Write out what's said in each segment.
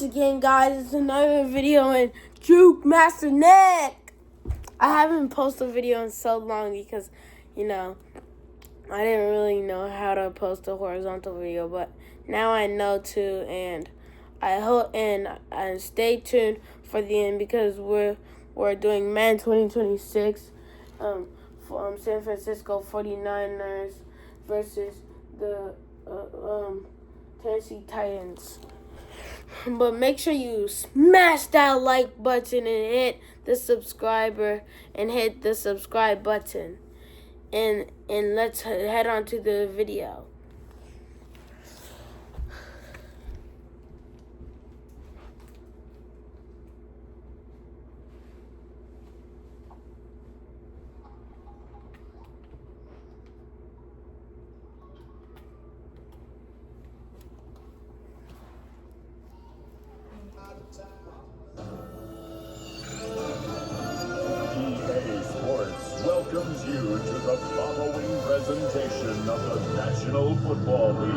Once again, guys, it's another video in Juke Master Nick. I haven't posted a video in so long because, I didn't really know how to post a horizontal video, but now I know to, and I hope and stay tuned for the end because we're doing Man 2026, San Francisco 49ers versus the Tennessee Titans. But make sure you smash that like button and hit the subscribe button. And let's head on to the video. EA Sports welcomes you to the following presentation of the National Football League.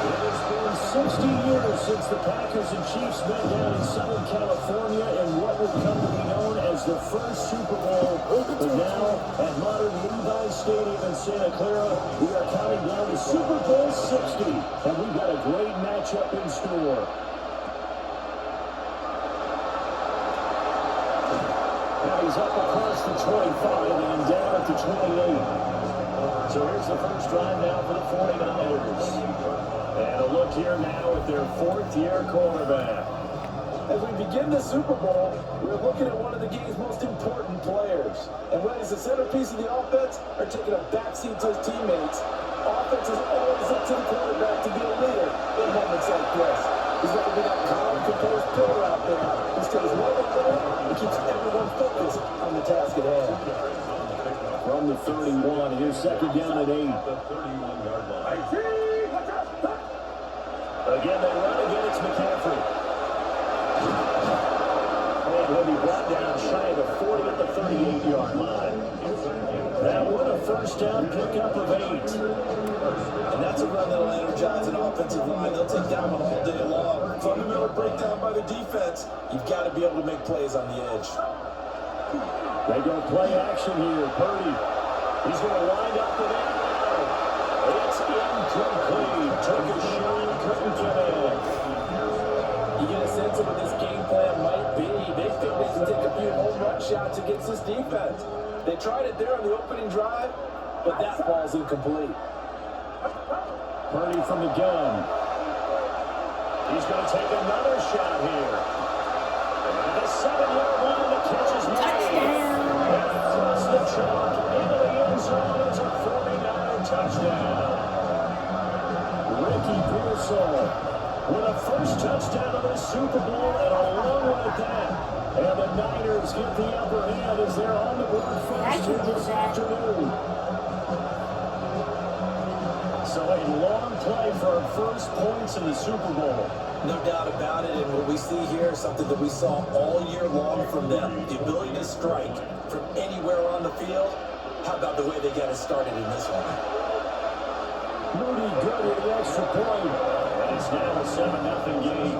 It has been 60 years since the Packers and Chiefs met down in Southern California in what would come to be known as the first Super Bowl. But now, at modern Levi's Stadium in Santa Clara, we are counting down to Super Bowl 60, and we've got a great matchup in store. Now he's up across the 25 and down at the 28. So here's the first drive now for the 49ers. And a look here now at their fourth-year quarterback. As we begin the Super Bowl, we're looking at one of the game's most important players. And when he's the centerpiece of the offense or taking a backseat to his teammates, offense is always up to the quarterback to be a leader in moments like this. He's got to be that calm, composed player out there who stays level headed and keeps everyone focused on the task at hand. From the 31, here's second down at 8. Again, they run again, it's McCaffrey. And he'll be brought down shy of the 40 at the 38-yard line. Now what a first down pickup of 8. And that's a run that'll energize an offensive line. They'll take down one all day long. Fundamental breakdown by the defense. You've got to be able to make plays on the edge. They go play action here. Purdy. He's going to wind up the net. It's incomplete. Took a shot, couldn't get it. You get a sense of what this game plan might be. They think they can take a few home run shots against this defense. They tried it there on the opening drive, but that ball's incomplete. Purdy from the gun. He's going to take another shot here. And the 7-yard line, the catch is made. And across the chalk into the end zone. It's a 49er touchdown. Ricky Pearsall with a first touchdown of the Super Bowl and a long one at that. And the Niners get the upper hand as they're on the board first here this afternoon. So a long play for first points in the Super Bowl. No doubt about it, and what we see here is something that we saw all year long from them. The ability to strike from anywhere on the field. How about the way they got it started in this one? Moody good with the extra point. And it's now a 7-0 game.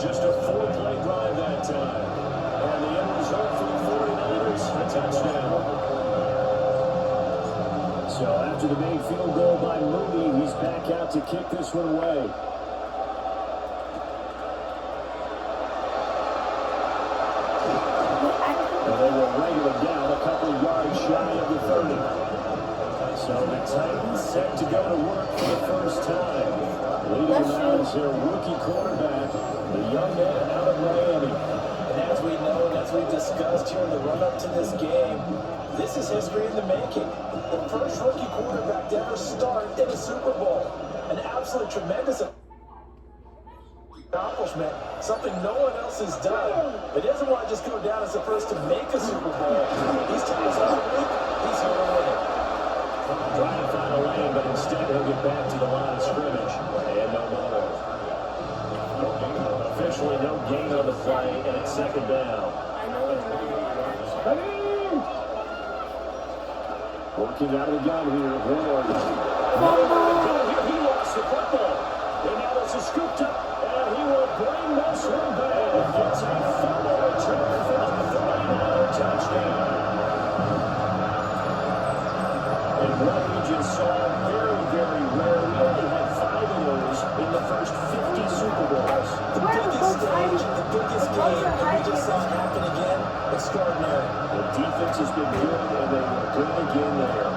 Just a 4-play drive that time. And the end result for the 49ers, a touchdown. So after the main field goal by Moody, he's back out to kick this one away. And they will wrangle it down a couple of yards shy of the 30. So the Titans set to go to work for the first time. Leading them out is their rookie quarterback, the young man out of Miami. And as we know, and as we've discussed here in the run-up to this game, this is history in the making. The first rookie quarterback to ever start in a Super Bowl. An absolute tremendous accomplishment, something no one else has done. But he doesn't want to just go down as the first to make a Super Bowl. He's taking his own week. He's here to win it. Trying to find a lane, but instead he'll get back to the line of scrimmage. And no more. Officially no gain on the play, and it's second down. Working out of the gun here, Ward. He lost the football. And now this is scooped up, and he will bring this one back. It's a fumble return for the 39er touchdown. And what we just saw, very, very rare. We only had 5 of those in the first 50 Super Bowls. The biggest stage, the biggest game, and we just saw it happen again. Extraordinary. The defense has been good, and they were good again there.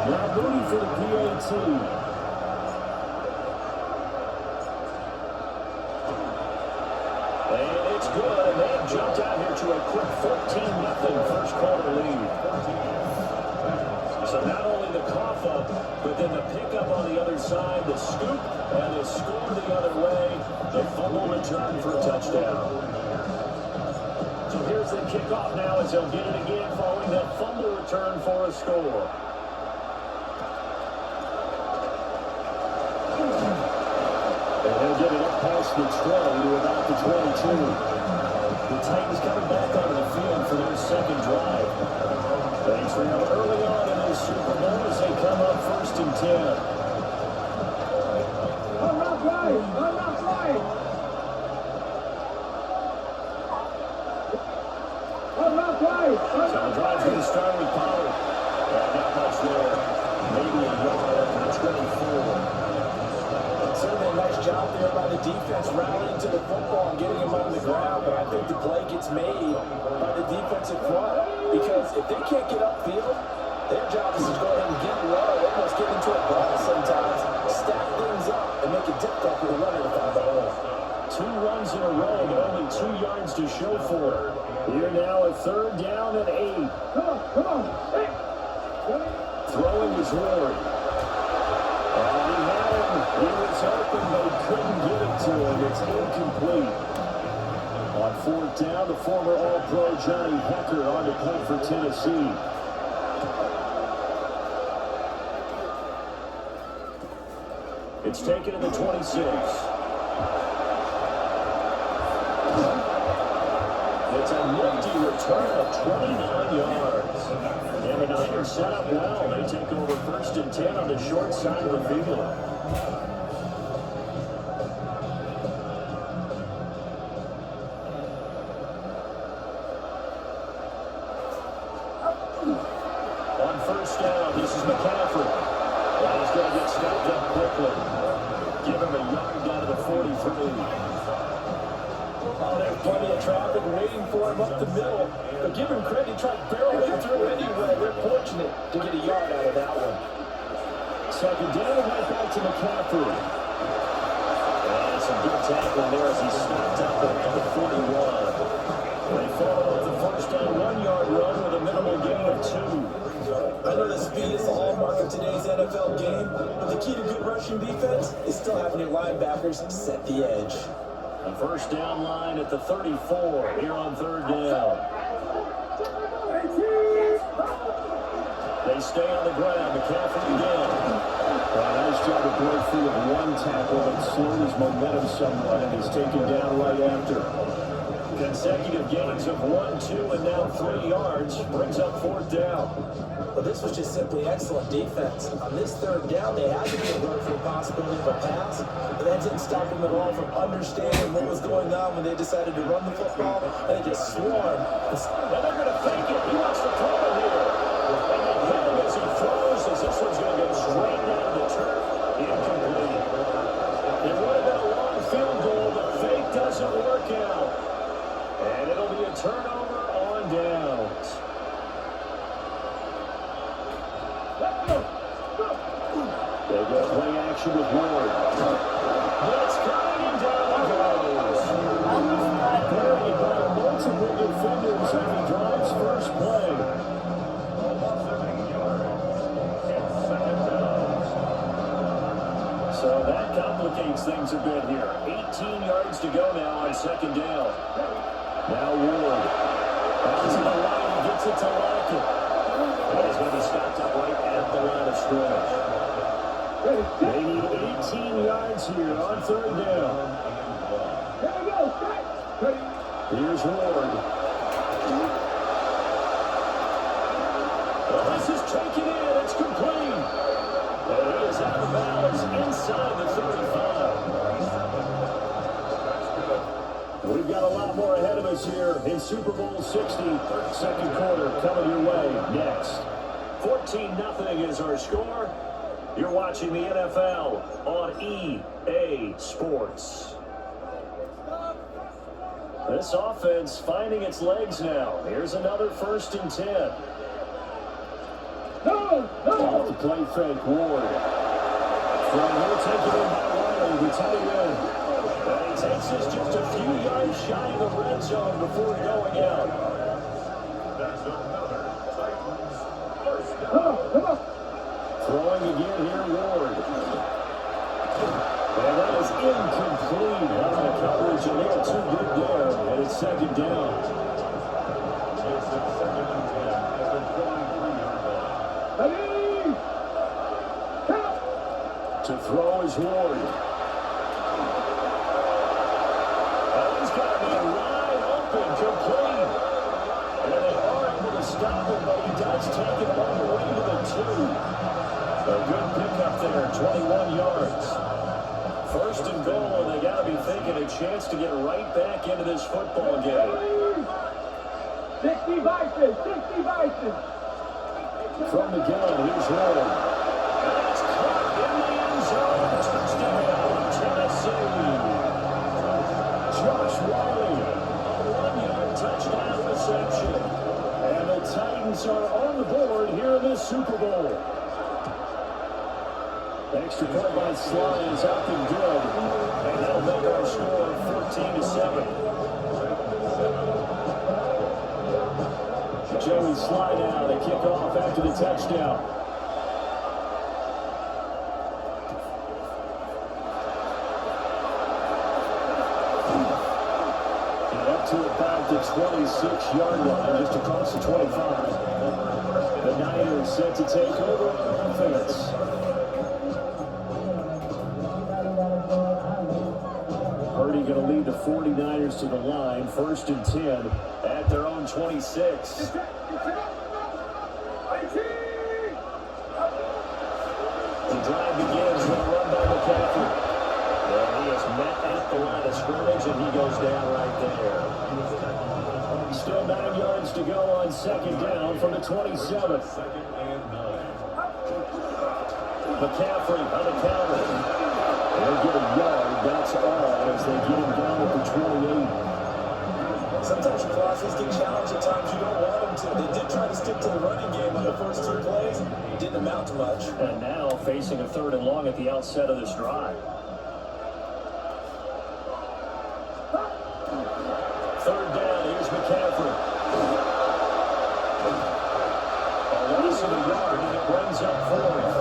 Now Mooney for the PAT. And it's good, and they've jumped out here to a quick 14-0 first quarter lead. So not only the cough up, but then the pickup on the other side, the scoop, and the score the other way, the fumble return for a touchdown. So here's the kickoff now as they'll get it again following that fumble return for a score. And they'll get it up past the 20 to about the 22. The Titans coming back onto the field for their second drive. Thanks for them early on in this Super Bowl as they come up 1st and 10. So the drive's going to start with Pollard. Not much there. Maybe a yard up to the 24. Certainly a nice job there by the defense rallying to the football and getting him on the ground, but I think the play gets made by the defensive front because if they can't get upfield, their job is to go ahead and get low, almost get into a ball sometimes, stack things up, and make it difficult for the runner to find the hole. 2 runs in a row, but only 2 yards to show for it. Here now a 3rd down and 8. Come on. Hey. Throwing is Ward. And he had him. He was open, but he couldn't get it to him. It's incomplete. On 4th down, the former All-Pro Johnny Hekker on to punt for Tennessee. It's taken to the 26. It's a nifty return of 29 yards. And the Niners set up well. They take over 1st and 10 on the short side of the field. On 1st down, this is McCaffrey. And he's going to get stopped up quickly. Give him a yard down to the 43. Oh, there's plenty of traffic waiting for him up the middle. But give him credit, he tried barreling through anyway. They're fortunate to get a yard out of that one. 2nd down, right back to McCaffrey. And some good tackling there as he stopped up at the 41. They followed up the 1st down 1-yard run with a minimal gain of 2. I know the speed is the hallmark of today's NFL game, but the key to good rushing defense is still having your linebackers set the edge. A 1st down line at the 34 here on 3rd down. They stay on the ground. McCaffrey again. Nice job to break free of 1 tackle that slowed his momentum somewhat and is taken down right after. Consecutive gains of 1, 2, and now 3 yards brings up 4th down. But this was just simply excellent defense. On this 3rd down, they had to be alert for the possibility of a pass, but that didn't stop them at all from understanding what was going on when they decided to run the football, and they just swarmed. And they're going to fake it. He wants to throw it here. And they hit him as he throws, as this one's going to go straight down the turf. Incomplete. It would have been a long field goal, but fake doesn't work out. And it'll be a turnover on downs. They go play action with Ward. That's coming and down he goes. Buried by multiple defenders as he drives first play. So that complicates things a bit here. 18 yards to go now on 2nd down. Now Ward. Out to the line. He gets it to Lockett. And he's going to be stopped up right at the line of scrimmage. They need 18 yards here on 3rd down. Here's Ward. Well, this is taken in. It's complete. And it is out of bounds inside the 35. We've got a lot more ahead of us here in Super Bowl 60. Second quarter coming your way next. 14-0 is our score. You're watching the NFL on EA Sports. This offense finding its legs now. Here's another 1st and 10. Off the play fake, Ward. From here, taken in by Riley, the tight end. And he takes this just a few yards shy of the red zone before going out. That's another Titans first down. Throwing again here, Ward. And that is incomplete on the coverage, and they're too good there, and it's 2nd down. To throw is Ward. He's got to be wide open, complete. And they are able to stop him, but he does take it all the way to the 2. A good pickup there, 21 yards. 1st and goal, and they got to be thinking a chance to get right back into this football game. 60 Vikings, 60 Vikings. From the gun, here's Ward. And it's caught in the end zone. Touchdown, Tennessee. Josh Riley, a 1-yard touchdown reception. And the Titans are on the board here in this Super Bowl. Extra point by Sly is up and good. And that'll make our score 14-7. Joey Sly now to kick off after the touchdown. And up to about the 26-yard line, just across the 25. The Niners set to take over on offense. Purdy going to lead the 49ers to the line. 1st and 10 at their own 26. The drive begins with a run by McCaffrey. And he is met at the line of scrimmage, and he goes down right there. Still 9 yards to go on 2nd down from the 27. McCaffrey on the counter. They'll get a yard, that's all, as they get him down at the 28. Sometimes your crosses get challenged at times you don't want them to. They did try to stick to the running game on the first 2 plays. Didn't amount to much. And now facing a 3rd and long at the outset of this drive. 3rd down, here's McCaffrey. A loss of a yard, and it brings up 4th.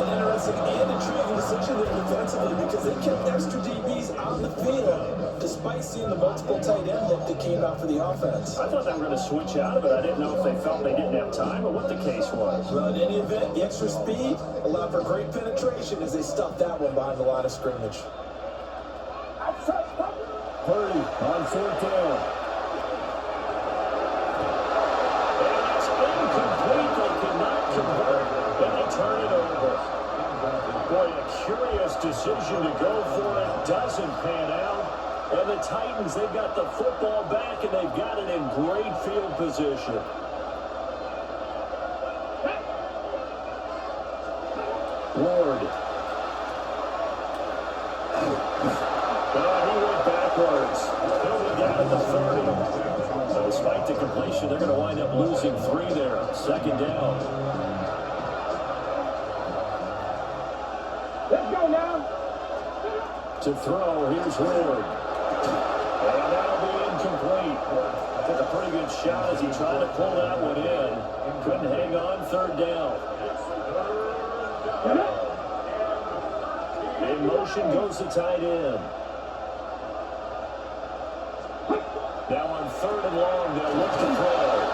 An interesting and intriguing decision there defensively because they kept extra DBs on the field despite seeing the multiple tight end look that came out for the offense. I thought they were going to switch out of it. I didn't know if they felt they didn't have time or what the case was. Well, in any event, the extra speed allowed for great penetration as they stuffed that one behind the line of scrimmage. Purdy on 4th down. And it's incomplete. They could not convert, and they turn it over. Boy, a curious decision to go for it. Doesn't pan out. And the Titans, they've got the football back, and they've got it in great field position. Ward. He went backwards. He'll be down at the 30. So despite the completion, they're going to wind up losing 3 there. 2nd down. Let's go now. To throw, here's Ward. And that'll be incomplete. Took a pretty good shot as he tried to pull that one in. Couldn't hang on. 3rd down. In motion goes the tight end. Now on 3rd and long, they'll look to throw.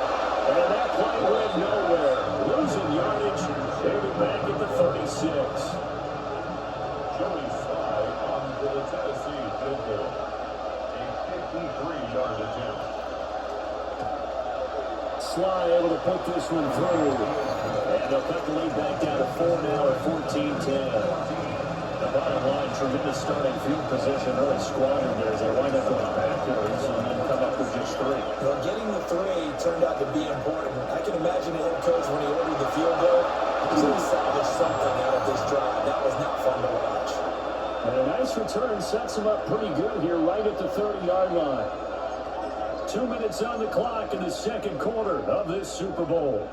And that play went nowhere. Losing yardage. They'll be back at the 36. Joey Sly on the Tennessee field goal. A 53 Sly able to put this one through. And they'll cut the lead back down to 4 now at 14-10. The bottom line, tremendous starting field position, really squandered there as they wind up going backwards and then come up with just 3. Well, getting the 3 turned out to be important. I can imagine the head coach when he ordered the field goal, he salvaged something out of this drive. That was not fun to watch. And a nice return sets him up pretty good here right at the 30-yard line. 2 minutes on the clock in the second quarter of this Super Bowl.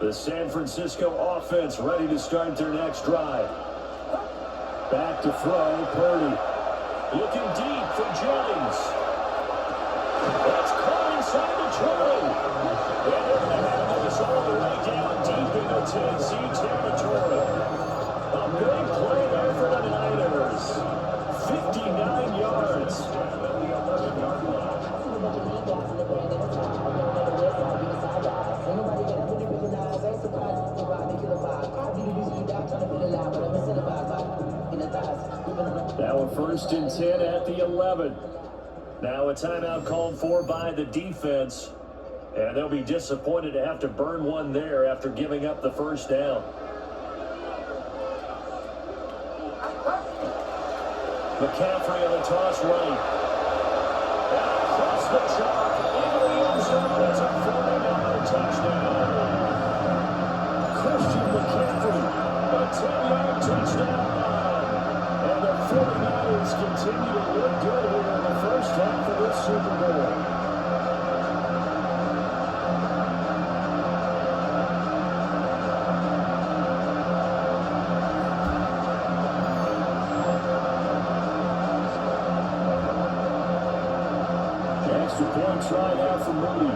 The San Francisco offense ready to start their next drive. Back to throw, Purdy. Looking deep for Jennings. That's caught inside the 20. And they're going to have this all the way down deep into Tennessee territory. A big play there for the Niners. 59 yards. Now a 1st and 10 at the 11. Now a timeout called for by the defense. And they'll be disappointed to have to burn one there after giving up the first down. McCaffrey on the toss right. Across the chalk into the end zone. It's a 49-yard touchdown. Christian McCaffrey, a 10-yard touchdown. And the 49ers continue to look good here in the first half of this Super Bowl. Extra point try now for Moody.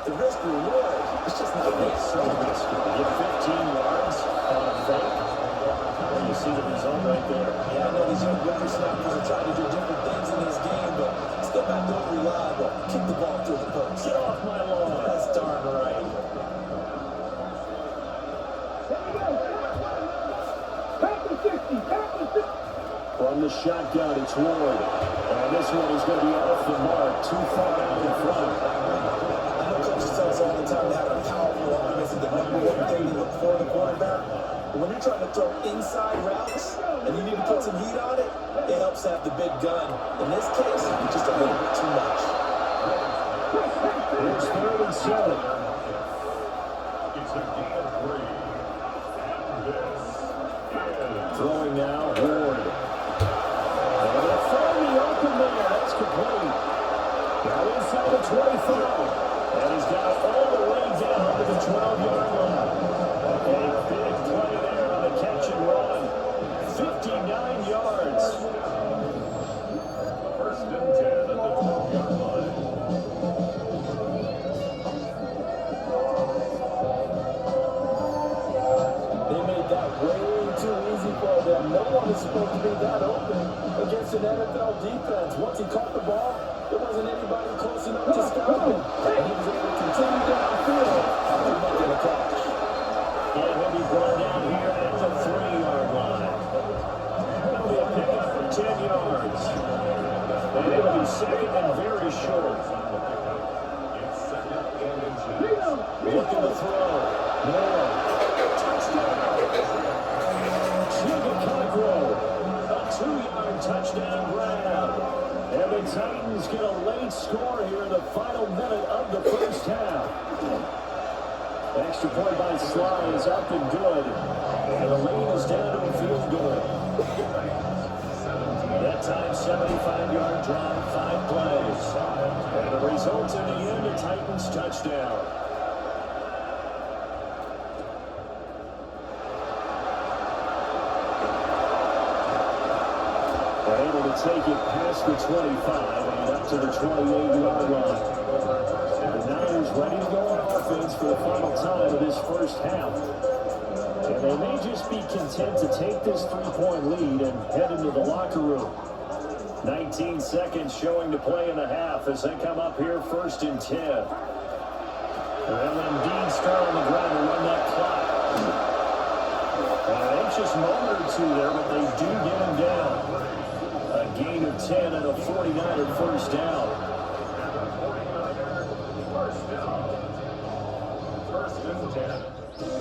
The risk reward, it's just not there. So risky. To get 15 yards on a fake. Well, you see the result right there. Yeah, I know these young whippersnappers are trying to do different things in this game, but still back to reliable. Kick the ball through the post. Get off my lawn. That's darn right. From the shotgun, it's Ward. And this one is going to be off the mark. Too far out in front. I know coaches tell us all the time to have a powerful arm isn't the number one thing to look for in a quarterback. But when you're trying to throw inside routes and you need to put some heat on it, it helps have the big gun. In this case, just a little bit too much. It's 3rd and 7. It's a gain of 3. And this is Throwing now, Ward. And they'll find the open there. That's complete. Now inside the 25. And he's got it all the way down to the 12-yard line. A big play there on the catch and run. 59 yards. 1st and 10 at the 12-yard line. They made that way too easy for them. No one is supposed to be that open against an NFL defense. Once he caught the ball, there wasn't anybody close enough to stop him. And he was able to continue downfield after making a catch. And he'll be brought down here at the 3-yard line. That'll be a pickup for 10 yards. And it'll be 2nd and very short. It's 2nd and inches. Looking to throw. Moore. Touchdown. Chigga Cockrell. A 2-yard touchdown grab. And the Titans get a late score here in the final minute of the first half. Extra point by Sly is up and good. And the lead is down to a field goal. That time, 75-yard drive, 5 plays. And the result in the end, a Titans touchdown. They're able to take it past the 25 and up to the 28-yard line. And the Niners ready to go on offense for the final time of this first half. And they may just be content to take this 3-point lead and head into the locker room. 19 seconds showing to play in the half as they come up here 1st and 10. And Embiid start on the ground to run that clock. An anxious moment or two there, but they do get him down. A gain of 10 and a 49er first down.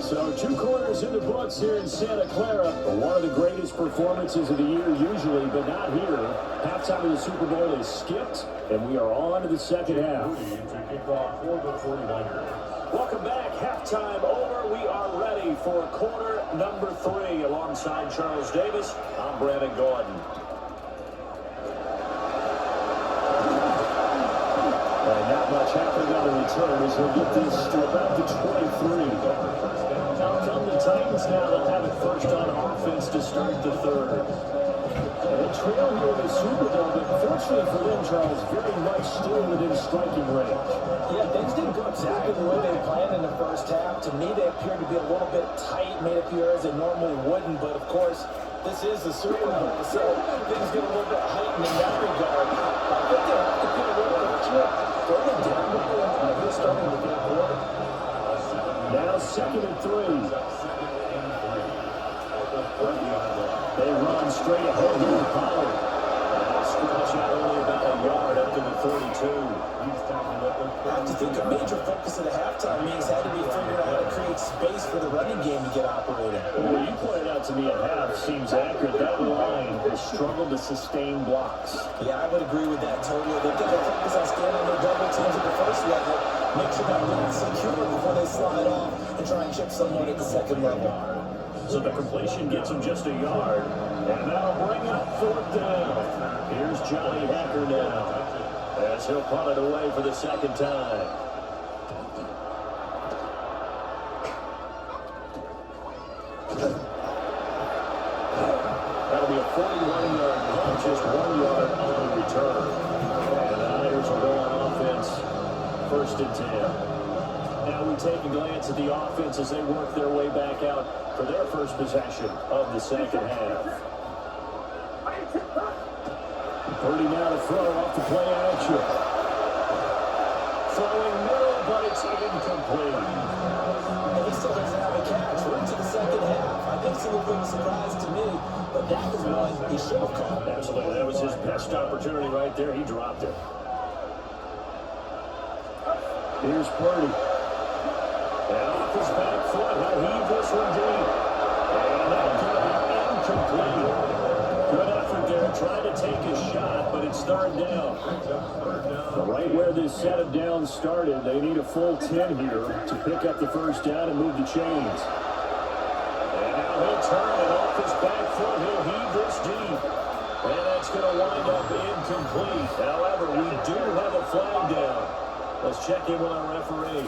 So 2 quarters in the books here in Santa Clara. One of the greatest performances of the year usually, but not here. Halftime of the Super Bowl is skipped, and we are on to the second half. Welcome back. Halftime over. We are ready for quarter number 3 alongside Charles Davis. I'm Brandon Gordon. And not much happening on the return as he'll get this to about the 23. Out come the Titans now. They'll have it first on offense to start the third. They trail here in the Super Bowl, but fortunately for them, Charles, very much still within striking range. Yeah, things didn't go exactly the way they planned in the first half. To me, they appeared to be a little bit tight, made appear as they normally wouldn't. But, of course, this is the Super Bowl, so things get a little bit heightened in that regard. I think they have to put a little bit of chip. They're down here starting the third quarter. Now 2nd and 3. They run straight ahead here to Pollard. Stretch out only about a yard up to the 32. I have to think a major focus of the halftime means had to be figuring out how to create space for the running game to get operating. Well, you pointed out to me at half seems accurate. That line has struggled to sustain blocks. Yeah, I would agree with that totally. They've got to focus on standing their double teams at the first level, make sure that they're secure before they slide off and try and chip someone at the second level. So the completion gets him just a yard. And that'll bring up 4th down. Here's Johnny Hacker now, as he'll punt it away for the second time. That'll be a 41-yard punt, just 1 yard on the return. And the Niners will go on offense, 1st and 10. Now we take a glance at the offense as they work their way back out for their first possession of the second half. 30 now to throw off the play action. Throwing middle, but it's incomplete. And he still doesn't have a catch. We're into the second half. I think it's a little bit of a surprise to me, but that was one he should have caught. Absolutely, that was his best opportunity right there. He dropped it. Here's Purdy. And off his back foot, he'll heave this one deep. And that could be incomplete. Good effort there, trying to take a shot, but it's 3rd down. Right where this set of downs started, they need a full 10 here to pick up the first down and move the chains. And now he'll turn it off his back foot. He'll heave this deep. And that's going to wind up incomplete. However, we do have a flag down. Let's check in with our referee.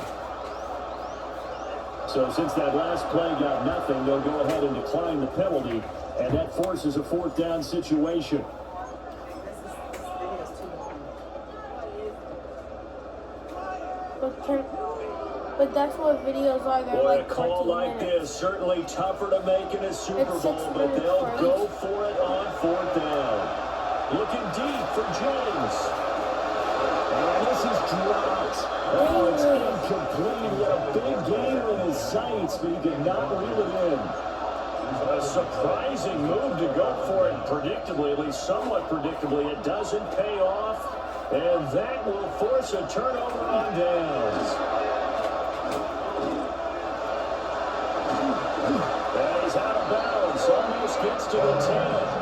So since that last play got nothing, they'll go ahead and decline the penalty, and that forces a 4th down situation. But that's what videos are. They're Boy, like a call like this, certainly tougher to make in a Super Bowl, but they'll go for it on 4th down. Looking deep for James. And this is dropped. Oh, it's incomplete. He had a big gainer in his sights, but he did not reel it in. A surprising move to go for it, predictably, at least somewhat predictably. It doesn't pay off, and that will force a turnover on downs. And he's out of bounds, almost gets to the 10.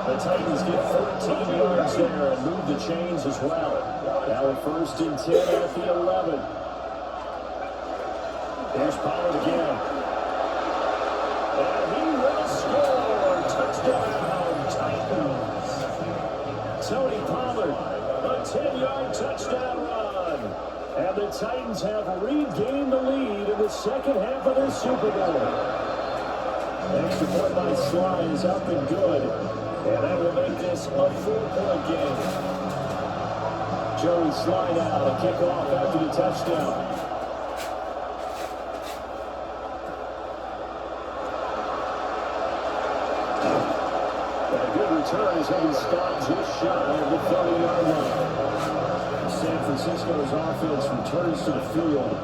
The Titans get 14 yards there and move the chains as well. Now a 1st and 10 at the 11. Here's Pollard again. And he will score. Touchdown, Titans. Tony Pollard, a 10-yard touchdown run. And the Titans have regained the lead in the second half of their Super Bowl. Extra point by Sly is up and good. And that will make this a 4-point game. Joey Sly now to kick off after the touchdown. return is going to be stopped just shy of the 30-yard line. San Francisco's offense returns to the field.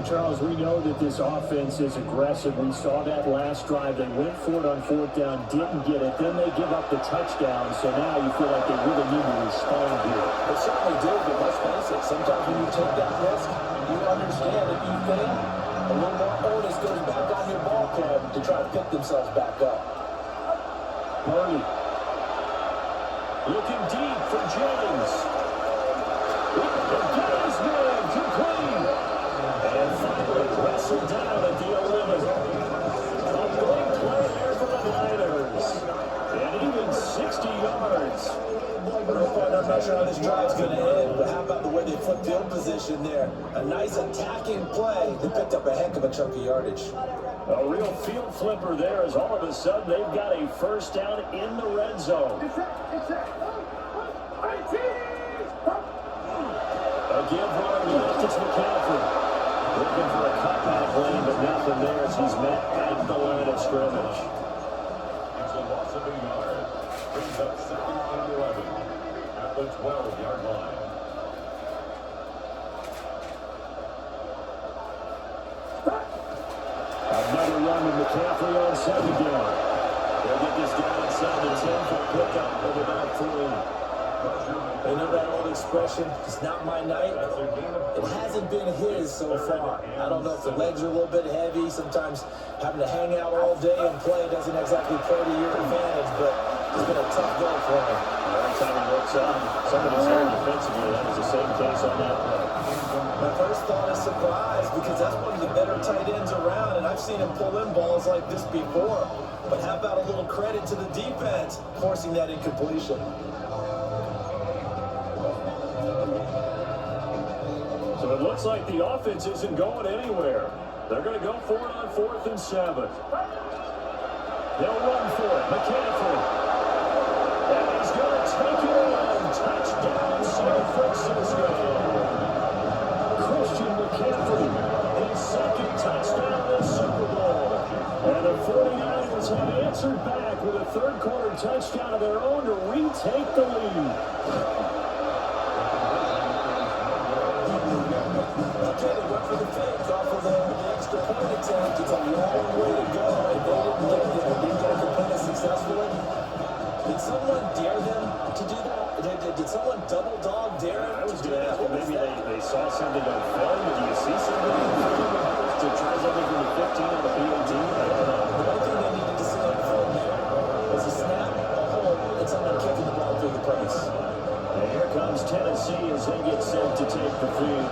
Charles, we know that this offense is aggressive. We saw that last drive. They went for it on fourth down, didn't get it. Then they give up the touchdown. So now you feel like they really need to respond here. They certainly do, but let's face it. Sometimes when you take that risk, you understand if you fail, a little more onus goes back on your ball club to try to pick themselves back up. Purdy. Looking deep for James. The James man complete. And finally wrestled down at the 11. A big play there for the Niners. And even 60 yards. I'm not sure how this drive's going to end, but how about the way they flipped field position there? A nice attacking play that picked up a heck of a chunk of yardage. A real field flipper there as all of a sudden they've got a first down in the red zone. A give running left, it's McCaffrey. Looking for a cutback lane, but nothing there as he's met at the line of scrimmage. It's a loss of a yard. Brings up 2nd and 11 at the 12-yard line. Another run with McCaffrey on 2nd down. They'll get this down inside the 10 for a pickup of about 3. They know that old expression, it's not my night. It hasn't been his so far. I don't know if the legs are a little bit heavy. Sometimes having to hang out all day and play doesn't exactly play to your advantage, but it's been a tough go for him. Every time he looks up, somebody's there defensively. That was the same case on that play. My first thought is surprise because that's one of the better tight ends around, and I've seen him pull in balls like this before. But how about a little credit to the defense forcing that incompletion? So it looks like the offense isn't going anywhere. They're going to go for it on 4th and 7. They'll run for it. McCaffrey. And he's going to take it on. Touchdown, San Francisco. Christian McCaffrey, his 2nd touchdown in the Super Bowl. And the 49ers have answered back with a 3rd quarter touchdown of their own to retake the lead. Okay, they went for the fake off of the extra point attempt. It's a long way to go, and they didn't get there. They didn't complete it successfully. Did someone dare them to do that? Did someone double dog dare them to do that? Maybe they saw something on film. Did you see something on film to try something from the 15 on the PAT? I don't know. The one thing they needed to see on film there was a snap, a hold, and someone kicking the ball through the press. And here comes Tennessee as they get set to take the field.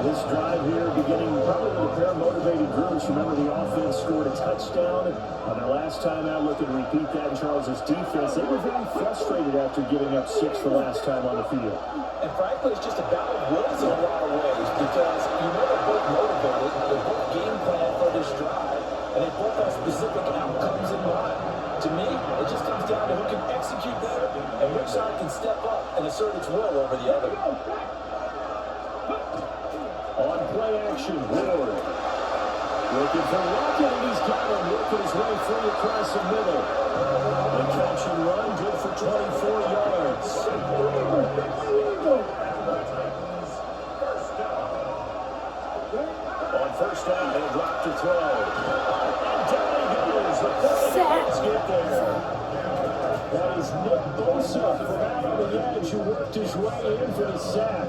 This drive here beginning probably with a pair of motivated groups. Remember, the offense scored a touchdown on their last time out. Look and repeat that in Charles's defense. They were very frustrated after giving up 6 the last time on the field. And frankly, it's just a battle of wills in a lot of ways because you know they're both motivated, they both game plan for this drive, and they both have specific outcomes in mind. To me, it just comes down to who can execute better and which side can step up and assert its will over the other. On play action, Ward. Looking for Rocket, and he's got him. Working his way free across the middle. The catch and run, good for 24 yards. On 1st down, they'll drop to throw. And down he goes. The Buccaneers get there. That is Nick Bosa from out on the edge who worked his way in for the sack.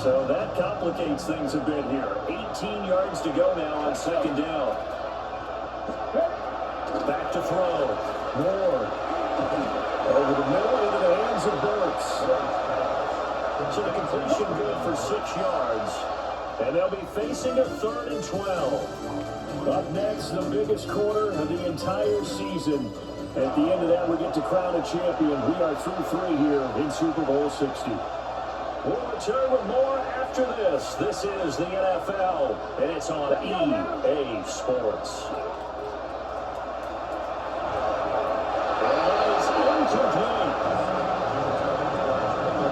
So that complicates things a bit here. 18 yards to go now on 2nd down. Back to throw. Ward. Over the middle into the hands of Burks. So the completion good for 6 yards. And they'll be facing a 3rd and 12. Up next, the biggest quarter of the entire season. At the end of that, we get to crown a champion. We are through 3 here in Super Bowl 60. We'll return with more after this. This is the NFL, and it's on EA Sports. And that is incomplete.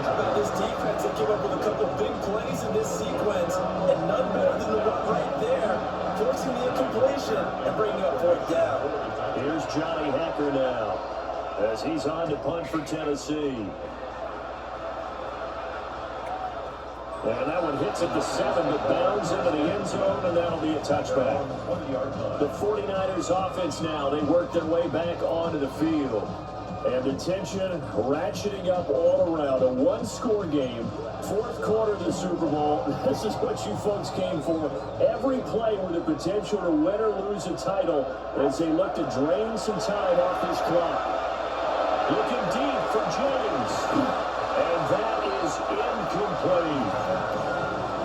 How about this defense that came up with a couple big plays in this sequence, and none better than the one right there, forcing the incompletion. as he's on to punt for Tennessee. And that one hits at the 7, but bounds into the end zone, and that'll be a touchback. The 49ers offense now, they work their way back onto the field. And the tension ratcheting up all around. A one-score game, fourth quarter of the Super Bowl. This is what you folks came for. Every play with the potential to win or lose a title as they look to drain some time off this clock. Looking deep for James. And that is incomplete.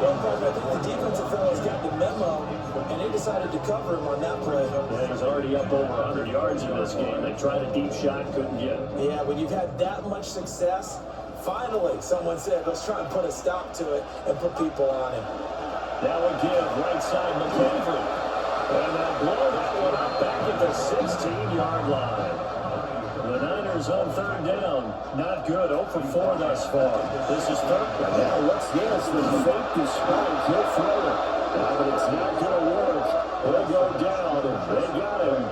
I think the defensive fellows got the memo, and they decided to cover him on that play. Yeah, he's already up over 100 yards in this game. They tried a deep shot, couldn't get it. Yeah, when you've had that much success, finally someone said, let's try and put a stop to it and put people on him. Now again, right side McCaffrey. And they'll blow that one up back at the 16-yard line. The Niners on third down. Not good. 0 for 4 thus far. This is third. Now what's this? The fake to spike. He'll throw it. But it's not going to work. They'll go down. They got him.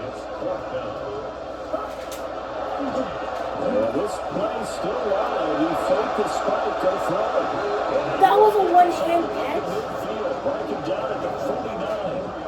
It's fourth down. And this play's still live. He faked the spike. Go throw it. That was a one-hand catch. Midfield. Break him down at the 49.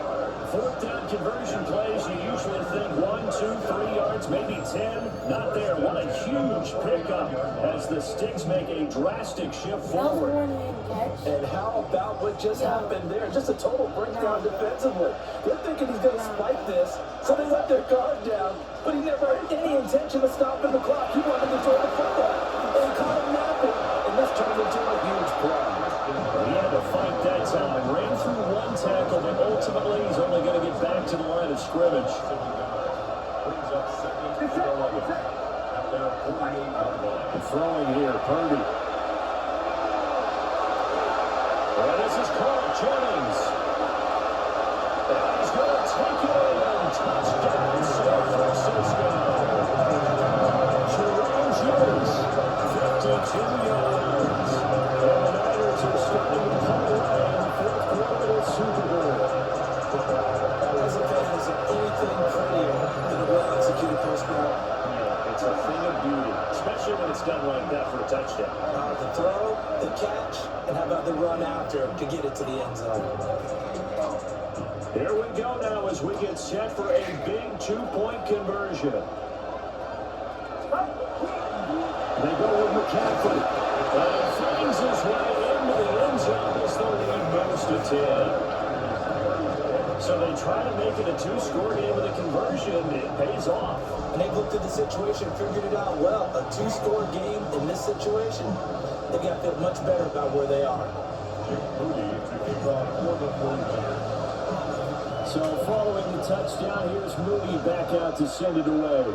Fourth down conversion plays. You usually think 1, 2, 3 yards, maybe 10. Not there. What a huge pickup as the Sticks make a drastic shift That was a forward. one-hand catch. And how about what just happened there? Just a total breakdown defensively. They're thinking he's going to spike this, so they let their guard down, but he never had any intention of stopping the clock. He wanted to throw the football, and he caught him napping, and this turned into a huge play. He had to fight that time. Ran through one tackle, but ultimately he's only going to get back to the line of scrimmage. Brings up second and 11 at their 48-yard line. Throwing here, Purdy. And this is Carl Jennings. And he's going to take it in. Touchdown, San Francisco. Jerome Jennings, 52 yards. And the Niners are starting to pull away in the fourth quarter of the Super Bowl. As a fan, is there anything prettier than a well-executed post route? Yeah, it's a thing of beauty, especially when it's done like that for a touchdown. The throw, the catch, and how about the run after to get it to the end zone? Here we go now as we get set for a big two-point conversion. They go with McCaffrey. And he flings his way into the end zone as the lead moves to 10. So they try to make it a two-score game with a conversion. It pays off. And they've looked at the situation, figured it out well. A two-score game in this situation, they've got to feel much better about where they are. Moody to kick off for the 49ers. So following the touchdown, here's Moody back out to send it away.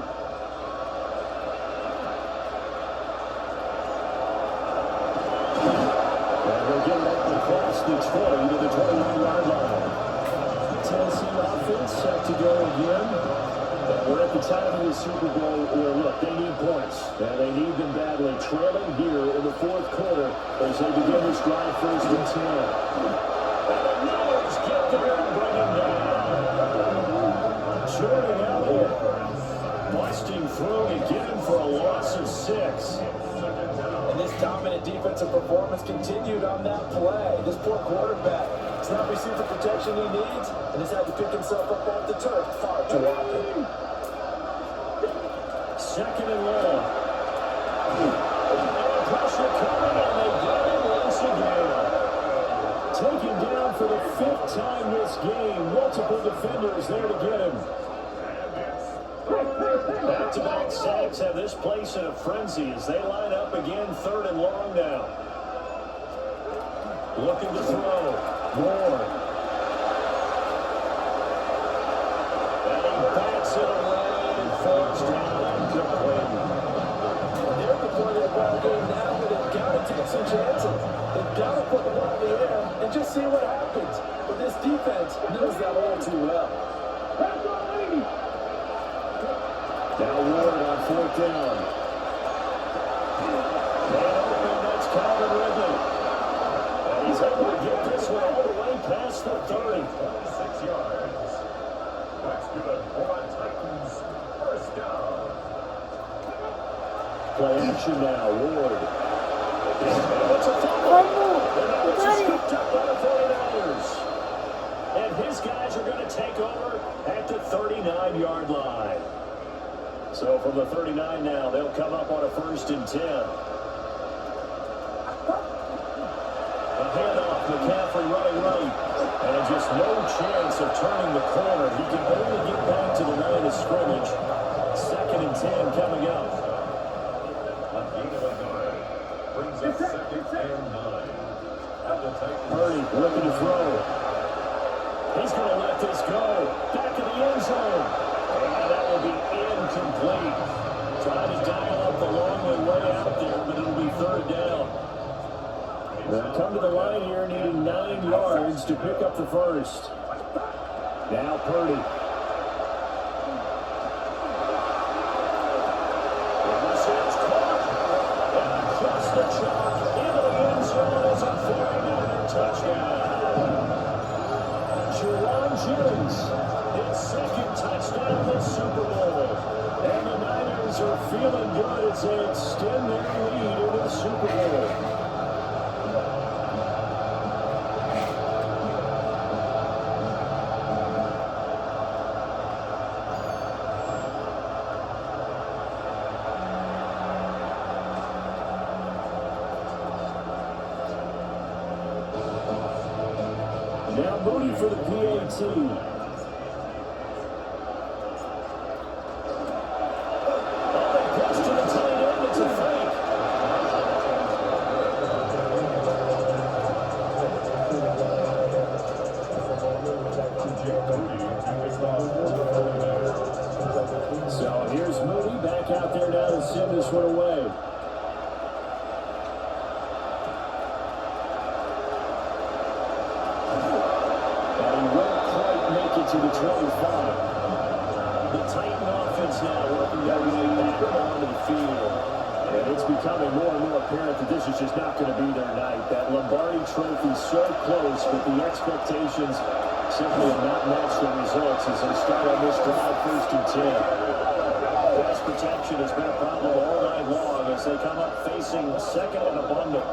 And we'll get it up across the 20 to the 21-yard line. Tennessee offense set to go again. And we're at the time of the Super Bowl where, look, they need points. And they need them badly. Trailing here in the fourth quarter as they begin this drive first and 10. And the Niners get there and bring him down. Jordan Elliott busting through to get him for a loss of 6. And this dominant defensive performance continued on that play. This poor quarterback has not received the protection he needs and has had to pick himself up off the turf far too often. Second and long. And pressure coming, and they get him once again. Taken down for the 5th time this game. Multiple defenders there to get him. Back-to-back sacks have this place in a frenzy as they line up again, third and long now. Looking to throw. Moore. And he backs it away and falls down complete. They're at the point of the ball game now where they've got to take some chances. They've got to put the ball in the air and just see what happens. But this defense knows that all too well. Now Ward on fourth down. And that's Calvin Ridley. And he's able to get this one all the way past the 30. 26 yards. That's good for a touchdown. Titans, first down. Play action now. Ward. It's a fumble. Fumble. And now We it's got it. scooped up by the 49ers. And his guys are going to take over at the 39-yard line. So from the 39 now, they'll come up on a 1st and 10. A handoff, McCaffrey running right. And just no chance of turning the corner. He can only get back to the line of scrimmage. 2nd and 10 coming up. A gain of a yard. Brings up 2nd and 9. At the Titans. Purdy looking to throw. He's going to let this go. Back in the end zone. And that will be incomplete. Trying to dial up the long way out there, but it'll be 3rd down. They'll come to the line here needing 9 yards to pick up the first. Now Purdy. And this is caught. And across the chalk into the end zone is a 49er touchdown. Juwan Jennings, his 2nd touchdown this Super Bowl. And the Niners are feeling good as they extend their lead into the Super Bowl. Now Moody for the PAT. Pass to the tight end. It's a fake. So here's Moody back out there now to send this one away. To the 25. The Titan offense now working their way back onto the field. And it's becoming more and more apparent that this is just not going to be their night. That Lombardi trophy so close, but the expectations simply have not matched the results as they start on this drive 1st and 10. Pass protection has been a problem all night long as they come up facing 2nd and a bundle.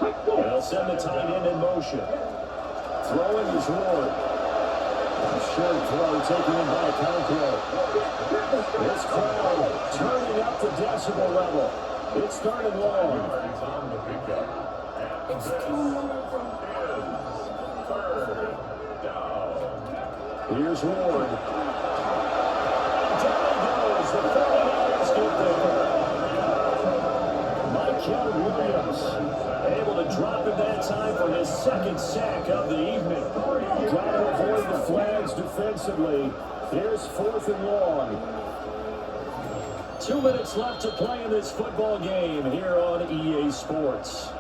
And they'll send the tight end in motion. Throwing is Ward. Short throw taken in by Conqueror. This crowd turning up the decibel level. It's 3rd and long. It's on the pickup. And It's this 2 minutes. is 3rd down. Here's Ward. Down he goes. The 49ers get there. Michael Williams able to drop it that time for his 2nd sack of the evening. Trying to avoid the flags defensively. Here's 4th and long. 2 minutes left to play in this football game here on EA Sports.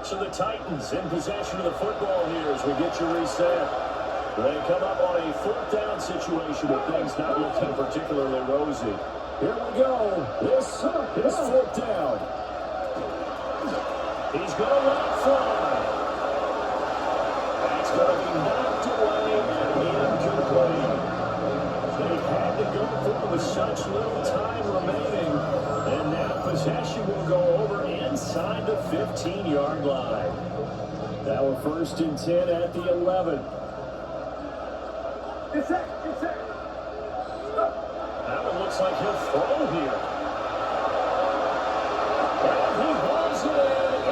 So the Titans in possession of the football here as we get you reset. They come up on a 4th down situation with things not looking particularly rosy. Here we go. This is 4th down. He's going to let it fly. That's going to be knocked away and incomplete. They had to go through with such little time remaining. And now possession will go over inside the 15-yard line. Now we're 1st and 10 at the 11. Now it looks like he'll throw here. And he hauls it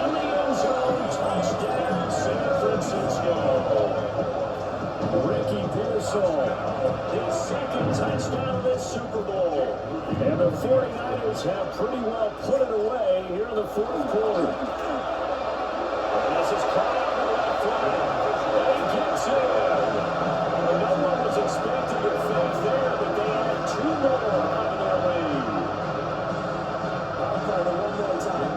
in the end zone. Touchdown, San Francisco. Ricky Pearsall, his 2nd touchdown this Super Bowl. And the 49ers have pretty well put it away here in the 4th quarter. And this is caught out in the left flank. And he gets in. No one was expecting a fake there, but they had 2 more out of their lead. I'll call it one more time.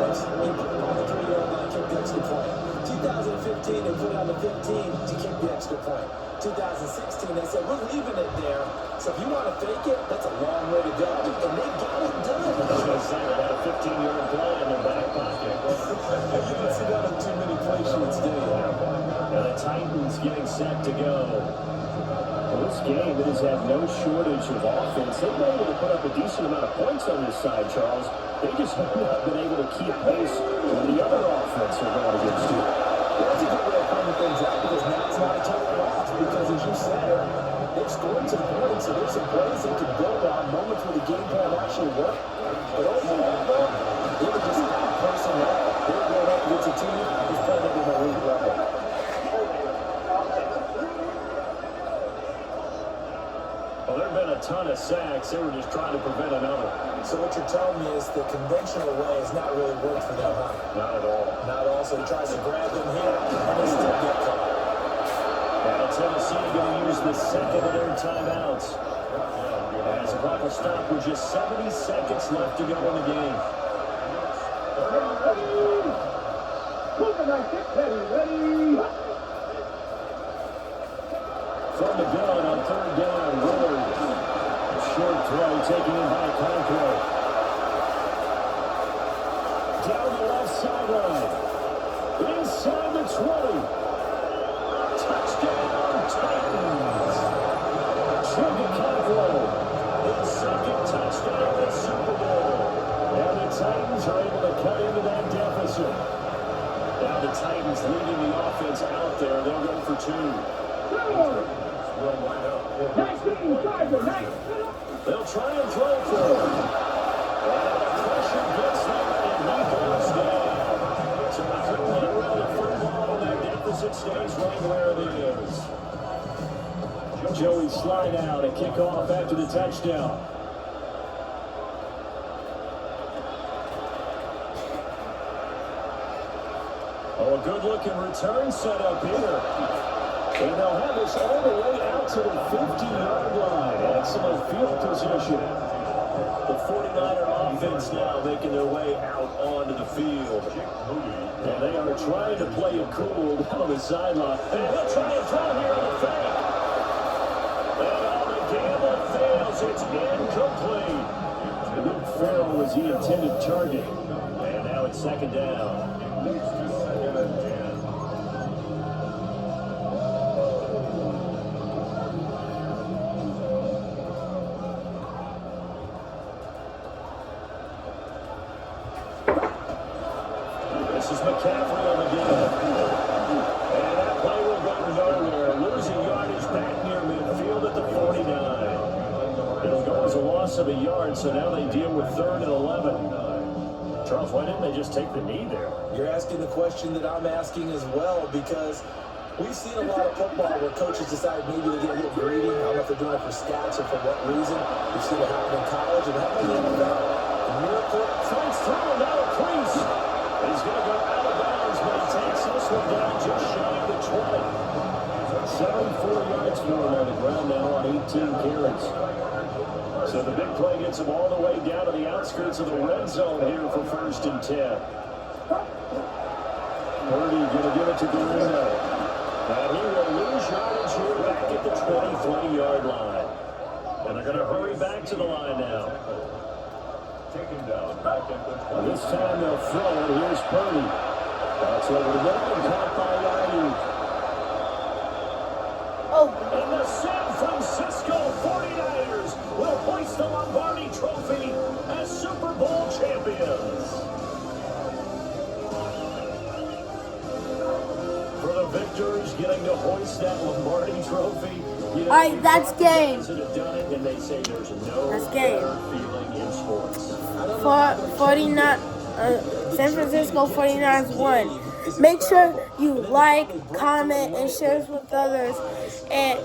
Alex, he put it on the 3-yard line, kicked the extra point. 2015, they put it on the 15 to kick the extra point. 2016, they said, we're leaving it there. So if you want to fake it, that's a long way to go. And they got it done. I was going to say, they had a 15-yard play in their back pocket. You can see that on too many play sheets, do you? And the Titans getting set to go. Well, this game, it has had no shortage of offense. They've been able to put up a decent amount of points on this side, Charles. They just have not been able to keep pace with the other offense they're going against you. That's a good way of pointing things out because now it's not a total loss because, as you said, they've scored some points, so there's some plays they can build on, moments where the game plan actually worked. But overall, though, they were just personnel. They were going up against a team who's playing at an elite level. Well, there have been a ton of sacks. They were just trying to prevent another. So what you're telling me is the conventional way has not really worked for them, huh? Not at all. Not at all. So he tries to grab them here, and they still get caught. Now Tennessee going to use the second of their timeouts. As the clock will stop with just 70 seconds left to go in the game. From the gun on third down, Willard. Short throw taken in by Conklin. Down the left sideline. Inside the 20. Touchdown, Titans. Jimmy Conklin. His second touchdown in the Super Bowl. And the Titans are able to cut into that deficit. Now the Titans leading the offense out there. They'll go for two. They'll try and throw for him. And the pressure gets them, and he goes down. So they couldn't get rid of the football, and that deficit stays right where it is. Joey slide out and kick off after the touchdown. Oh, a good-looking return set up here. And they'll have this all the way out to the 50-yard line. Excellent field position. The 49er offense now making their way out onto the field. And they are trying to play it cool down the sideline. And they'll try and throw here on the fake. And on the gamble fails. It's incomplete. Luke Farrell was the intended target. And now it's second down. This is McCaffrey on the game. And that play will go nowhere. Losing yardage back near midfield at the 49. It'll go as a loss of a yard, so now they deal with 3rd and 11. Charles, why didn't they just take the knee there? You're asking the question that I'm asking as well, because we've seen a lot of football where coaches decide maybe they get a little greedy. I don't know if they're doing it for stats or for what reason. We've seen it happen in college and happen in the NFL. The miracle Fights through and now a crease. He's going to go out of bounds, but he takes this one down just shy of the 20. 74 yards for him on the ground now on 18 carries. So the big play gets him all the way down to the outskirts of the red zone here for 1st and 10. Purdy going to give it to Guerrero. And he will lose yardage here back at the 23-yard line. And they're going to hurry back to the line now. Taken down back at the 20. This time they'll throw it. Here's Purdy. That's over the middle and caught by Ayuk. Oh, And the San Francisco 49ers will hoist the Lombardi Trophy as Super Bowl champions. For the victors getting to hoist that Lombardi Trophy. You know, Alright, that's game. guys that have done it, and they say there's no That's game. better feeling in sports. 49, San Francisco 49ers won. Make sure you like, comment, and share with others. And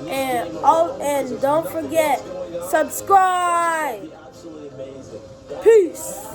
don't forget, subscribe. absolutely amazing. Peace.